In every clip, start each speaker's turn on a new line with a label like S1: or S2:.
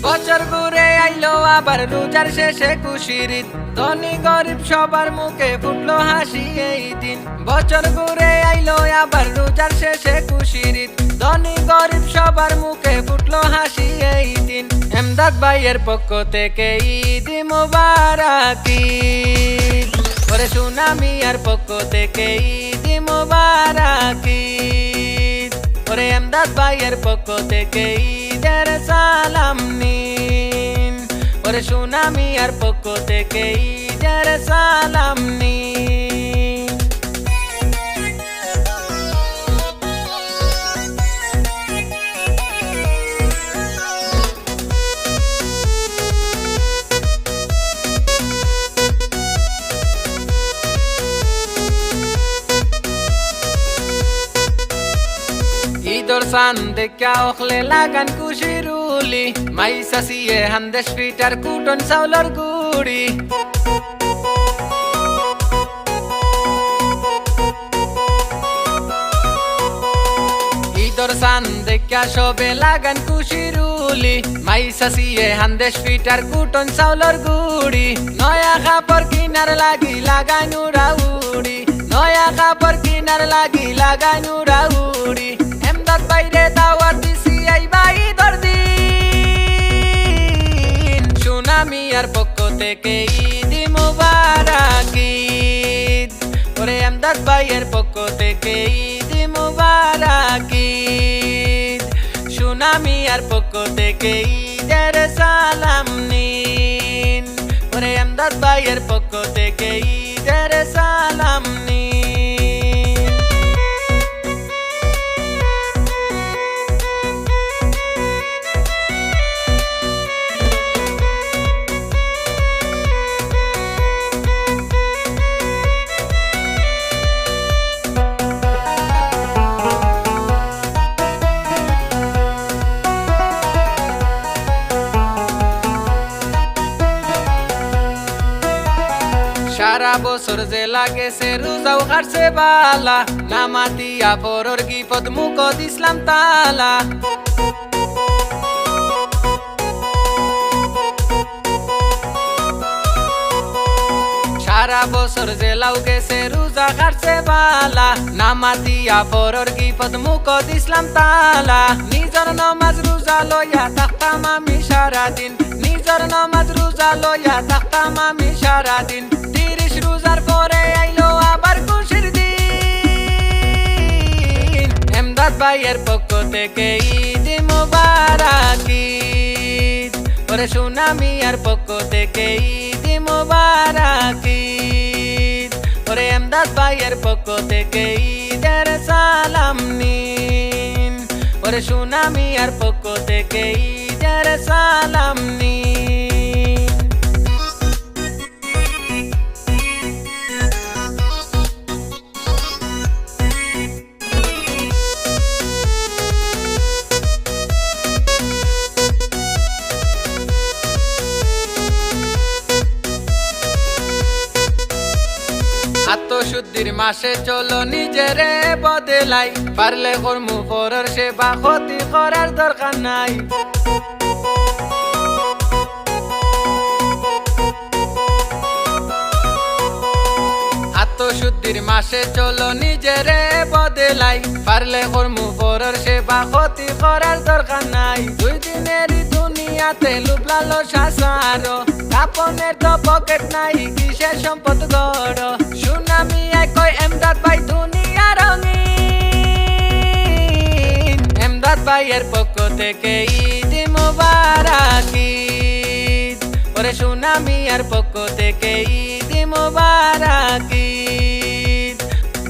S1: বছর ঘুরে আইলো আবার রোজার শেষে খুশির ঈদ, ধনী গরিব সবার মুখে ফুটলো হাসি এই দিন। বছর ঘুরে আইলো আবার রোজার শেষে খুশির ঈদ, ধনী গরিব সবার মুখে ফুটলো হাসি এই দিন। এমদাদ ভাইয়ের পক্ষ থেকে ঈদ মোবারক ঈদ, ওরে সোনা মিয়ার পক্ষ থেকে ঈদ মোবারক ঈদ, ওরে এমদাদ ভাইয়ের পক্ষ থেকে ঈদের সালাম নিন, ওরে সোনা মিয়ার পক্ষ থেকে ঈদের সালাম নিন। ঈদর সান দেখা ওখলে লাগান খুশির উলি, মাই সাসিয়ে হান্দেশ পিটার কুটন চাউলর গুড়ি। ঈদর সান দেখা সবে লাগান খুশির উলি, মাই সাসিয়ে হান্দেশ পিটার কুটন চাউলর গুড়ি। নয়া কাপড় কিনার লাগি লাগাই নুরা উড়ি, নয়া কাপড় কিনার লাগি লাগাই নুরা উড়ি। এমদাদ বাইরে দাওয়াত দিছি আইবা ঈদর দিন, সোনা মিয়ার পক্ষ থেকে ঈদ মোবারক ঈদ, ওরে এমদাদ ভাইয়ের পক্ষ থেকে ঈদ মোবারক ঈদ, সোনা মিয়ার পক্ষ থেকে ঈদের সালাম নিন, ওরে এমদাদ ভাইয়ের পক্ষ থেকে ঈদের সালাম নিন। সারা বছর যে লাগেছে রোজাও কাটছে বালা, নামাতিয়া পরর গিফত মুখ দিসলাম তালা। সারা বছর যে লাউ গেছে রোজা কাটছে বালা, নামাতিয়া পরর গিফত মুখ দিসলাম তালা। নিজর নমাজ রোজা লইয়া থাকতাম আমি সারাদিন, নিজর নমাজ রোজা লইয়া থাকতাম আমি সারাদিন। রোজার পরে আইলো আবার খুশির দিন, এমদাদ ভাইয়ের পক্ষ থেকে ঈদ মোবারক ঈদ, ওরে সোনা মিয়ার পক্ষ থেকে ঈদ মোবারক ঈদ, ওরে এমদাদ ভাইয়ের পক্ষ থেকে ঈদের সালাম নিন, ওরে সোনা মিয়ার পক্ষ থেকে ঈদের সালাম নিন। আত্মশুদ্ধির মাসে চলো নিজেরে বদলাই, পারলে কর্মু পরের সেবা ক্ষতি করার দরকার নাই। আত্মশুদ্ধির মাসে চলো নিজেরে বদলাই, পারলে কর্মু পরের সেবা ক্ষতি করার দরকার নাই। দুই দিনেরই দুনিয়াতে লুবলালো শাসারো, কাপনের তো পকেট নাই কিসের সম্পদ গড়। সোনা মিয়ায় কয় এমদাদ ভাই দুনিয়া রঙিন, এমদাদ ভাইয়ের পক্ষ থেকে ঈদ মোবারক ঈদ, ওরে সোনা মিয়ার পক্ষ থেকে ঈদ মোবারক ঈদ।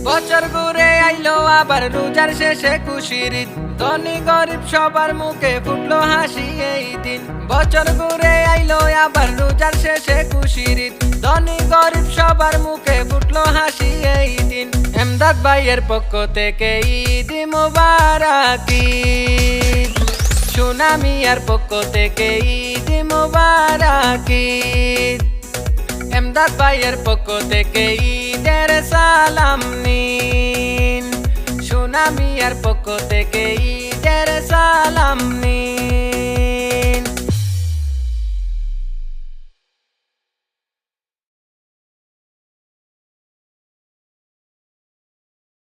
S1: বছর ঘুরে আইলো আবার রোজার শেষে খুশির ঈদ, ধনী গরিব সবার মুখে ফুটলো হাসি এই দিন। বছর ঘুরে আইলো আবার রোজার শেষে খুশির ঈদ, ধনী গরিব সবার মুখে ফুটলো হাসি এই দিন। এমদাদ ভাইয়ের পক্ষ থেকে ঈদ মোবারক ঈদ, সোনা মিয়ার পক্ষ থেকে ঈদ মোবারক ঈদ, এমদাদ ভাইয়ের পক্ষ থেকে ঈদের সালাম নিন, সোনা মিয়ার পক্ষ থেকে ঈদের সালাম নিন।